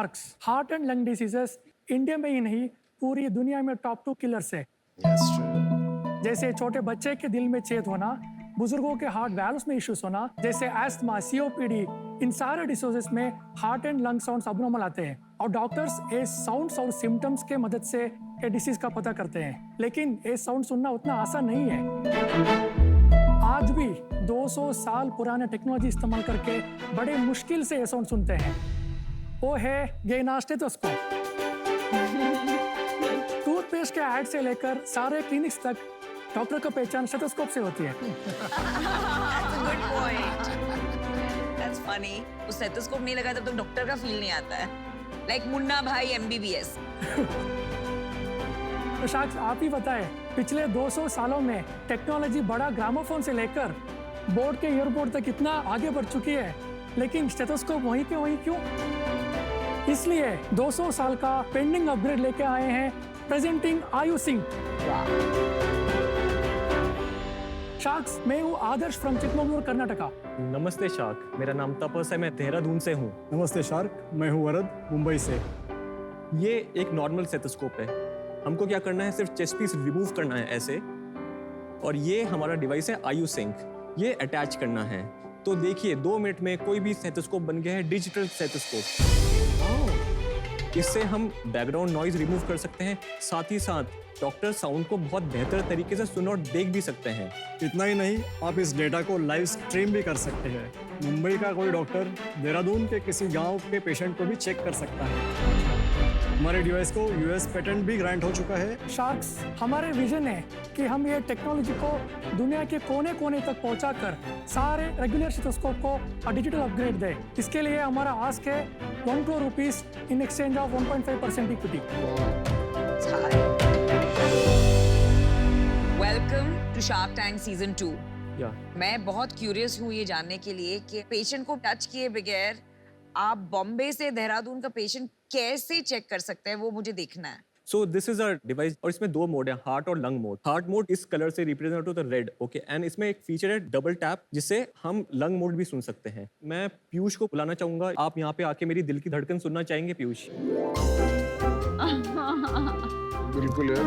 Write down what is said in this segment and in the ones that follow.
Sharks heart and lung diseases India में ही नहीं पूरी दुनिया में टॉप 2 किलर्स है। जैसे छोटे बच्चे के दिल में छेद होना, बुजुर्गों के हार्ट वैल्व्स में इश्यूज होना, जैसे एस्थमा, सीओपीडी, इन सारे डिसऑर्डर्स में heart and lung sounds abnormal आते हैं और डॉक्टर्स ये साउंड्स और सिम्टम्स के मदद से ये डिसीज का पता करते हैं। लेकिन ये साउंड सुनना उतना आसान नहीं है। आज भी 200 साल पुराने टेक्नोलॉजी इस्तेमाल करके बड़े मुश्किल से ये साउंड सुनते हैं। वो है गेना स्टेथोस्कोप। टूथपेस्ट के ऐड से लेकर सारे क्लिनिक्स तक डॉक्टर का पहचान स्टेथोस्कोप से होती है। That's a good point. That's funny. उस स्टेथोस्कोप नहीं लगा तब तक डॉक्टर का फील नहीं आता है। Like मुन्ना भाई MBBS. तो शायद आप ही बताएं, पिछले 200 सालों में टेक्नोलॉजी बड़ा ग्रामोफोन से लेकर बोर्ड के ईयरपोर्ट तक कितना आगे बढ़ चुकी है, लेकिन स्टेथोस्कोप वहीं के वहीं क्यों? इसलिए 200 साल का पेंडिंग अपग्रेड लेके आए हैं, प्रेजेंटिंग आयु सिंह। शार्क्स, मैं हूँ आदर्श फ्रॉम चिकमंगलूर, कर्नाटका। नमस्ते शार्क, मेरा नाम तपस है, मैं देहरादून से हूँ। नमस्ते शार्क, मैं हूँ वरद, मुंबई से। ये एक नॉर्मल स्टेथोस्कोप है। हमको क्या करना है, सिर्फ चेस्ट पीस रिमूव करना है ऐसे, और ये हमारा डिवाइस है आयु सिंक, ये अटैच करना है। तो देखिए 2 मिनट में कोई भी स्टेथोस्कोप बन गया है डिजिटल स्टेथोस्कोप। इससे हम बैकग्राउंड नॉइज रिमूव कर सकते हैं, साथ ही साथ डॉक्टर साउंड को बहुत बेहतर तरीके से सुन और देख भी सकते हैं। इतना ही नहीं, आप इस डेटा को लाइव स्ट्रीम भी कर सकते हैं। मुंबई का कोई डॉक्टर देहरादून के किसी गांव के पेशेंट को भी चेक कर सकता है। हमारे डिवाइस को यूएस पेटेंट भी ग्रांट हो चुका है। शार्क्स, हमारे विजन है कि हम ये टेक्नोलॉजी को दुनिया के कोने कोने तक पहुंचाकर सारे रेगुलर स्टेथोस्कोप को डिजिटल अपग्रेड दें। इसके लिए हमारा आस्क है 1 crore rupees in exchange of 1.5% equity. Welcome to Shark Tank Season 2. या मैं बहुत क्यूरियस हूँ ये जानने के लिए कि पेशेंट को टच किए बगैर आप बॉम्बे से देहरादून का पेशेंट कैसे चेक कर सकते हैं, वो मुझे देखना है। So this is our device, और इसमें 2 मोड है, हार्ट और लंग मोड। हार्ट मोड इस कलर से रिप्रेजेंट होता है, रेड, ओके। एंड इसमें एक फीचर है डबल टैप, जिससे हम लंग मोड भी सुन सकते हैं। मैं पीयूष को बुलाना चाहूंगा। आप यहाँ पे आके मेरी दिल की धड़कन सुनना चाहेंगे पीयूष? बिल्कुल यार।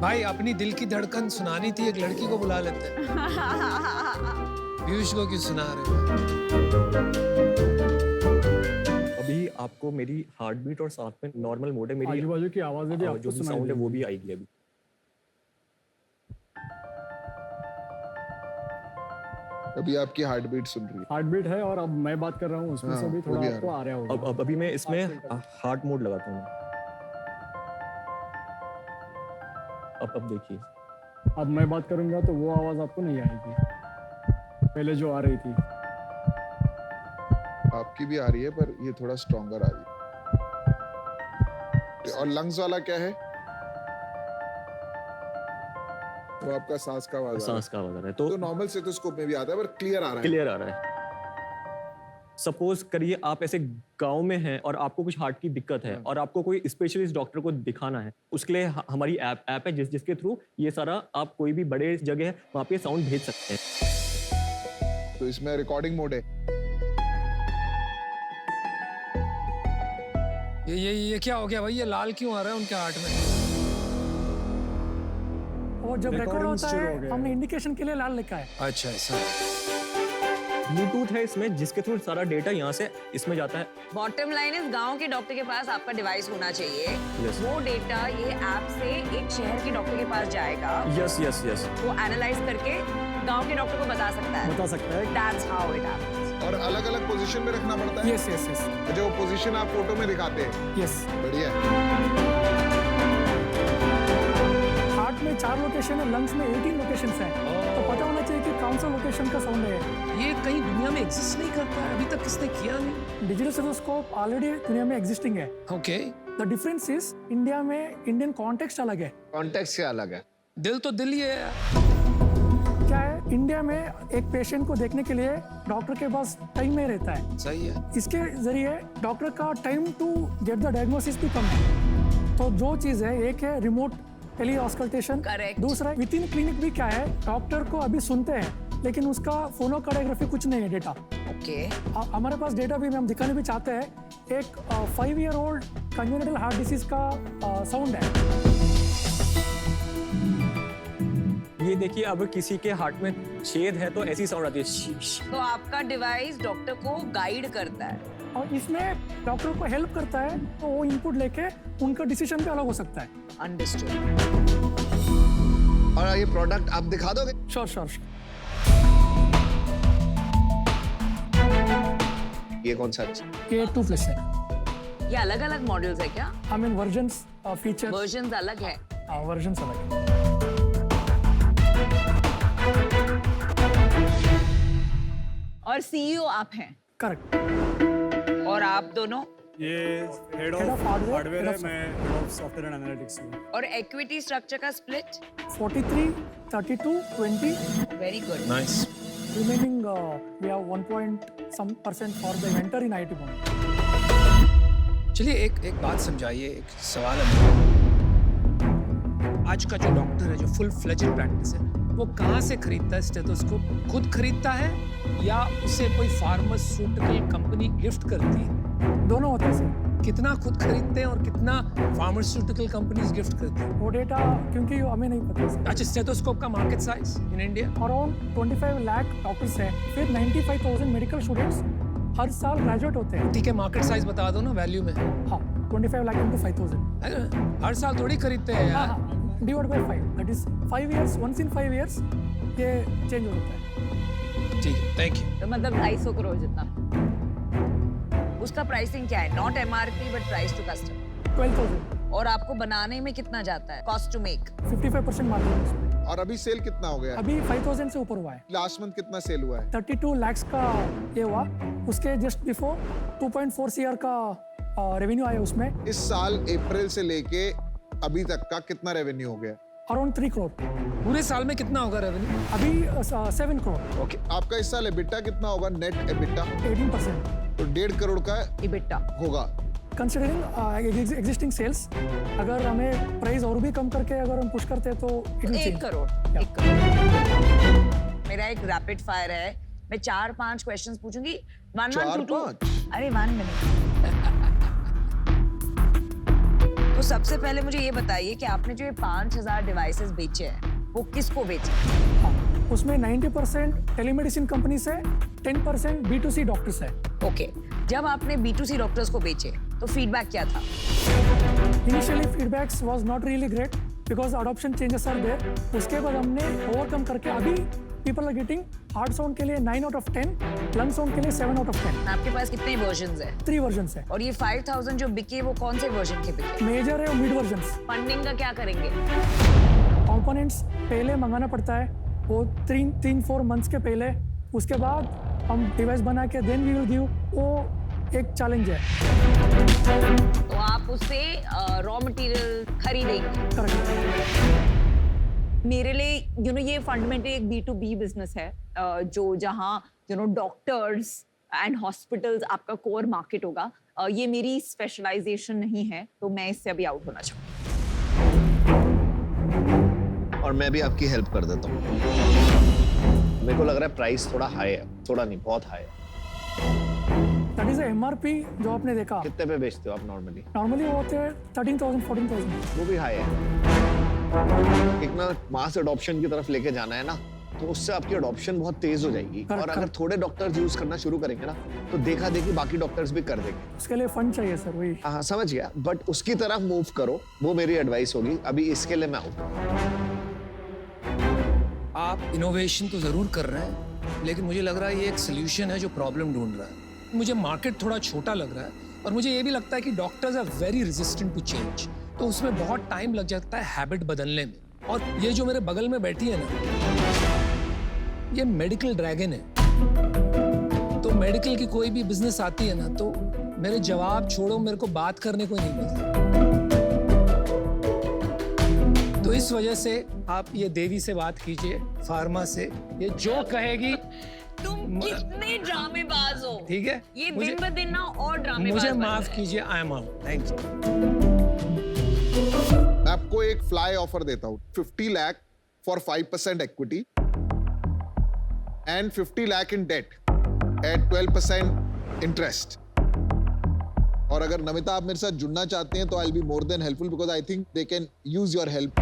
भाई अपनी दिल की धड़कन सुनानी थी, एक लड़की को बुला लेते हैं। पीयूष को क्यों सुना रहे हो? अभी आपको मेरी हार्ट बीट और साथ में नॉर्मल मोड है, मेरी आजू बाजू की आवाजें भी आपको जो भी सुनाई साउंड है वो देंगी। भी आएगी अभी। अभी आपकी हार्ट बीट सुन रही है। हार्ट बीट है, और अब मैं बात कर रहा हूँ उसमें से भी वो थोड़ा भी आ आपको रहा आ रहा होगा। अब अभी मैं इसमें हार्ट मोड लगाता हूँ। अब देखिए, अब मैं बात करूंगा तो वो आवाज आपको नहीं आएगी, पहले जो आ रही थी। आपकी भी आ रही है, पर ये थोड़ा स्ट्रॉन्गर आ रही है। और लंग्स वाला क्या है? वो आपका सांस का आवाज आ रहा सांस का आवाज आ रहा है। है। तो नॉर्मल स्टेथोस्कोप में भी आता है, पर क्लियर आ रहा है। क्लियर आ रहा है। सपोज करिए आप ऐसे गांव में हैं और आपको कुछ हार्ट की दिक्कत है और आपको कोई स्पेशलिस्ट डॉक्टर को दिखाना है, उसके लिए हमारी ऐप है जिसके थ्रू ये सारा आप कोई भी बड़े जगह है वहाँ पे साउंड भेज सकते हैं। तो इसमें रिकॉर्डिंग मोड है। ये क्या हो गया भाई? ये लाल क्यों आ रहा है उनके हार्ट में? और जब रिकॉर्ड Recording होता शुरू हो है गया हमने है। इंडिकेशन के लिए लाल लिखा है। अच्छा ऐसा। ब्लूटूथ है इसमें, जिसके थ्रू सारा डेटा यहाँ से इसमें जाता है। बॉटम लाइन इस गांव के डॉक्टर के पास आपका डिवाइस होना चाहिए। Yes. वो डेटा ये ऐप से एक शहर के डॉक्टर के पास जाएगा, यस यस यस। वो एनालाइज करके गांव के डॉक्टर को बता सकता है। बता सकता है। That's how it happens. और अलग अलग पोजीशन में रखना पड़ता है। यस यस यस जो पोजीशन आप फोटो में दिखाते हैं। यस। बढ़िया है। हार्ट में 4 लोकेशन है, लंग्स में 18 लोकेशंस हैं, तो पता होना चाहिए कि कौन सा लोकेशन का साउंड है। ये कहीं दुनिया में एग्जिस्ट नहीं करता है, अभी तक किसने किया नहीं। डिजिटल स्टेथोस्कोप ऑलरेडी दुनिया में एग्जिस्टिंग है। Okay, the difference is India में इंडियन कॉन्टेक्स्ट अलग है। कॉन्टेक्स्ट क्या अलग है? दिल तो दिल ही है यार। क्या है, इंडिया में एक पेशेंट को देखने के लिए डॉक्टर के पास टाइम नहीं रहता है। सही है। इसके जरिए डॉक्टर का time to get the diagnosis भी कम है। तो जो चीज़ है, एक है रिमोट टेली ऑस्कल्टेशन, Correct. दूसरा विद इन क्लिनिक भी क्या है, डॉक्टर को अभी सुनते हैं लेकिन उसका फोनोकार्डियोग्राफी कुछ नहीं है डेटा। ओके। हमारे पास डेटा भी हम दिखाने भी चाहते हैं एक 5-year-old कंजेनिटल हार्ट डिसीज का साउंड है। ये देखिए, अब किसी के हार्ट में छेद है तो ऐसी साउंड आती है, शीश। तो आपका डिवाइस डॉक्टर को गाइड करता है। और इसमें डॉक्टर को हेल्प करता है, तो वो इनपुट लेके उनका डिसीजन भी अलग हो सकता है। अंडरस्टूड। और ये प्रोडक्ट आप दिखा दोगे? Sure sure. ये कौन सा? ये 2+ है। ये अलग अलग मॉडल्स है क्या? I mean versions, feature versions अलग है। वर्जन्स अलग है। और सीईओ आप हैं। करेक्ट। और आप दोनों? ये head Head of of hardware, hardware head है, of मैं head of software and analytics हूँ। और इक्विटी स्ट्रक्चर का split? 43, 32, 20. Very good. Nice. Remaining, we have 1% for the inventor in IT Bond. चलिए एक बात समझाइए, एक सवाल है मेरा। आज का जो डॉक्टर है, जो फुल फ्लेजेड प्रैक्टिस है, वो कहाँ से खरीदता है स्टेथोस्कोप? खुद खरीदता है या उसे कोई फार्मास्यूटिकल कंपनी गिफ्ट करती है? दोनों होते हैं सर। कितना खुद खरीदते हैं और कितना फार्मास्यूटिकल कंपनीज गिफ्ट करती हैं? वो डेटा क्योंकि हमें नहीं पता सर। अच्छा, स्टेथोस्कोप का market size in India? Around 25 lakh doctors हैं, फिर 95,000 मेडिकल स्टूडेंट्स हर साल ग्रेजुएट होते हैं। ठीक है, मार्केट साइज बता दो ना वैल्यू में। हाँ, 25 लाख into 5,000। है ना? हर साल थोड़ी खरीदते हैं हाँ यार। हाँ, divide by 5, that is 5 years, once in 5 years ये चेंज हो जाता है। ठीक है, थैंक यू। तो मतलब 250 करोड़ जितना। उसका प्राइसिंग क्या है? Not MRP but price to customer. 12,000। और आपको बनाने में कितना जाता है? Cost to make? 55% मार्जिन है उसमें। और अभी सेल कितना हो गया? अभी 5,000 से ऊपर हुआ है। लास्ट मंथ कितना सेल हुआ है? 32 lakhs का ये हुआ। उसके जस्ट बिफोर 2.4 CR का रेवेन्यू आया उसमें। इस साल अप्रैल से लेके अभी तक का कितना रेवेन्यू हो गया? अराउंड 3 करोड़। पूरे साल में कितना होगा रेवेन्यू? अभी 7 करोड़। ओके। आपका इस साल एबिटा कितना होगा? Net EBITDA 18%। तो 1.5 करोड़ का इबिटा होगा। कंसिडरिंग एग्जिस्टिंग सेल्स, अगर हमें प्राइस और भी कम करके अगर हम पुश करते हैं तो it will 1 change. Crore. Yeah. 1 crore. मेरा एक रैपिड फायर है। मैं 4-5 क्वेश्चंस पूछूंगी। 1 1 2 2। 4-5? अरे 1 मिनट। तो सबसे पहले मुझे ये बताइए कि आपने जो ये 5,000 डिवाइसेस बेचे हैं, वो किसको बेचे? हाँ, उसमें 90% टेलीमेडिसिन कंपनी से, 10% B2C डॉक्टर्स है। ओके। जब आपने B2C डॉक्टर्स को बेचे, तो फीडबैक क्या था? Initially feedbacks was not really great because adoption changes are there. उसके बाद हमने ओवरकम करके अभी people are getting heart sound के लिए 9 out of 10, लंग साउंड के लिए 7 out of 10। आपके पास कितने वर्जन्स हैं? 3 वर्जन्स है। और ये 5,000 जो बिके, वो कौन से वर्जन के बिके? मेजर है और मिड वर्जन्स। फंडिंग का क्या करेंगे? कंपोनेंट्स पहले मंगाना पड़ता है, वो 3-4 मंथ्स के पहले। उसके बाद हम डिवाइस बना के देन वी विल गिव। वो एक चैलेंज है। तो आप उससे रॉ मटेरियल खरीदेंगे। करेक्ट। मेरे लिए ये फंडामेंटली एक B2B बिजनेस है, जो जहाँ डॉक्टर्स एंड हॉस्पिटल्स आपका कोर मार्केट होगा। ये मेरी स्पेशलाइजेशन नहीं है, तो मैं इससे अभी आउट होना चाहूँगी। और मैं भी आपकी हेल्प कर देता हूँ। मेरे को लग रहा है प्राइस थोड़ा हाई है, थोड़ा नहीं बहुत हाई है। दैट इज MRP जो आपने देखा। कितने पे बेचते हो आप नॉर्मली? नॉर्मली वो होते हैं 13,000, 14,000। वो भी हाई है। एक ना मास अडॉप्शन की तरफ लेके जाना है ना, तो उससे आपकी अडॉप्शन बहुत तेज हो जाएगी। और अगर थोड़े डॉक्टर्स यूज करना शुरू करेंगे ना, तो देखा देखी बाकी डॉक्टर्स भी कर देंगे। उसके लिए फंड चाहिए सर, वही। हाँ समझ गया, बट उसकी तरफ मूव करो, वो मेरी एडवाइस होगी। अभी इसके लिए मैं आउट। आप इनोवेशन तो जरूर कर रहे हैं, लेकिन मुझे लग रहा है ये एक सोल्यूशन है जो प्रॉब्लम ढूंढ रहा है। मुझे मार्केट थोड़ा छोटा लग रहा है, और मुझे ये भी लगता है कि doctors are very resistant to change. तो उसमें बहुत टाइम लग जाता है हैबिट बदलने में। और ये जो मेरे बगल में बैठी है ना, ये मेडिकल ड्रैगन है। तो मेडिकल की कोई भी बिजनेस आती है ना, तो मेरे जवाब छोड़ो, मेरे को बात करने को नहीं मिलता। तो इस वजह से आप ये देवी से बात कीजिए, फार्मा से, ये जो कहेगी। तुम कितने ड्रामेबाज हो। ठीक है, ये दिन ब दिन ना और ड्रामेबाज मुझे बन माफ रहे हैं। कीजिए, I am out. Thank you. मैं आपको एक फ्लाई ऑफर देता हूँ। 50 lakh for 5% equity and 50 lakh in debt at 12% interest. और अगर नमिता आप मेरे साथ जुड़ना चाहते हैं तो I will be more than helpful because I think they can use your help.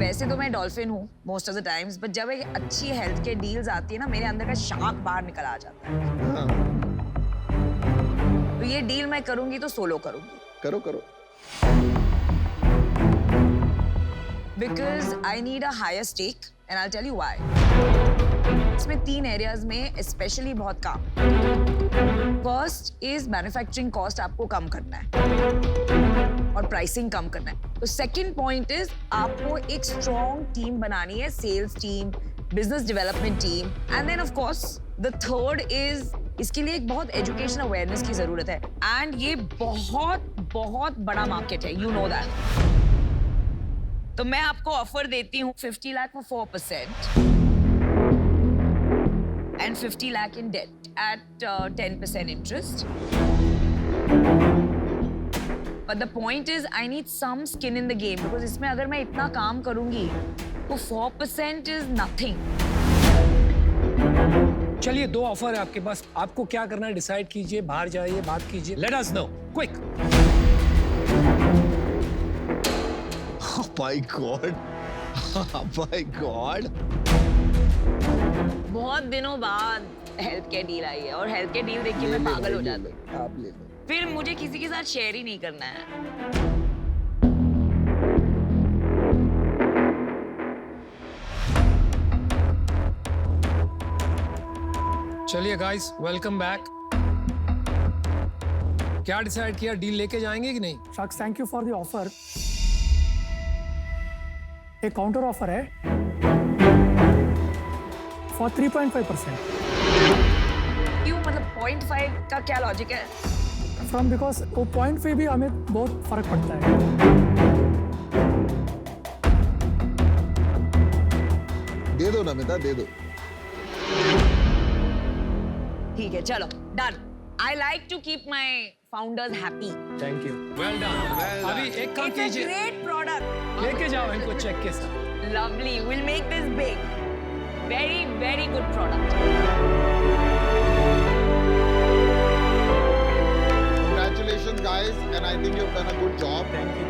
वैसे तो मैं डॉल्फिन हूँ most of the times, but जब एक अच्छी हेल्थ के डील्स आती है ना, मेरे अंदर का शार्क बाहर निकल आ जाता है। तो ये डील मैं करूंगी तो सोलो करूंगी, करो करो। Because I need a higher stake and I tell you why. इसमें 3 एरियाज में स्पेशली बहुत काम। फर्स्ट इज मैन्युफैक्चरिंग कॉस्ट आपको कम करना है और प्राइसिंग कम करना है। तो सेकंड पॉइंट इज आपको एक स्ट्रॉन्ग टीम बनानी है, sales team, business development team, and then of course the third is इसके लिए एक बहुत एजुकेशन अवेयरनेस की जरूरत है। एंड ये बहुत बहुत बड़ा मार्केट है, यू नो दैट। तो मैं आपको ऑफर देती हूँ 50 lakh for 4% and 50 lakh in debt at 10% interest. But the point is, I need some skin in the game because इसमें अगर मैं इतना काम करूंगी तो 4% is nothing. चलिए 2 ऑफर है आपके पास, आपको क्या करना है डिसाइड कीजिए, बाहर जाइए, बात कीजिए, let us know quick. Oh my God. Oh my God. बहुत दिनों बाद हेल्थ केयर डील आई है और हेल्थ केयर डील देख के मैं पागल हो जाती हूँ। आप ले लो। फिर मुझे किसी के साथ शेयर ही नहीं करना है। चलिए गाइस, वेलकम बैक। क्या डिसाइड किया, डील लेके जाएंगे कि नहीं? शख्स thank you for the offer. एक काउंटर ऑफर है फॉर 3.5%। क्यों, मतलब 0.5 का क्या लॉजिक है? फ्रॉम बिकॉज वो पॉइंट पे भी हमें बहुत फर्क पड़ता है। दे दो नमिता, दे दो। ठीक है, चलो done. I like to keep my founders happy. Thank you. Well done. अभी एक काम इट्स अ कीजिए, ग्रेट प्रोडक्ट। लेके जाओ इनको चेक के साथ। Lovely. We'll make this big. Very, very good product. Congratulations guys and I think you've done a good job. Thank you.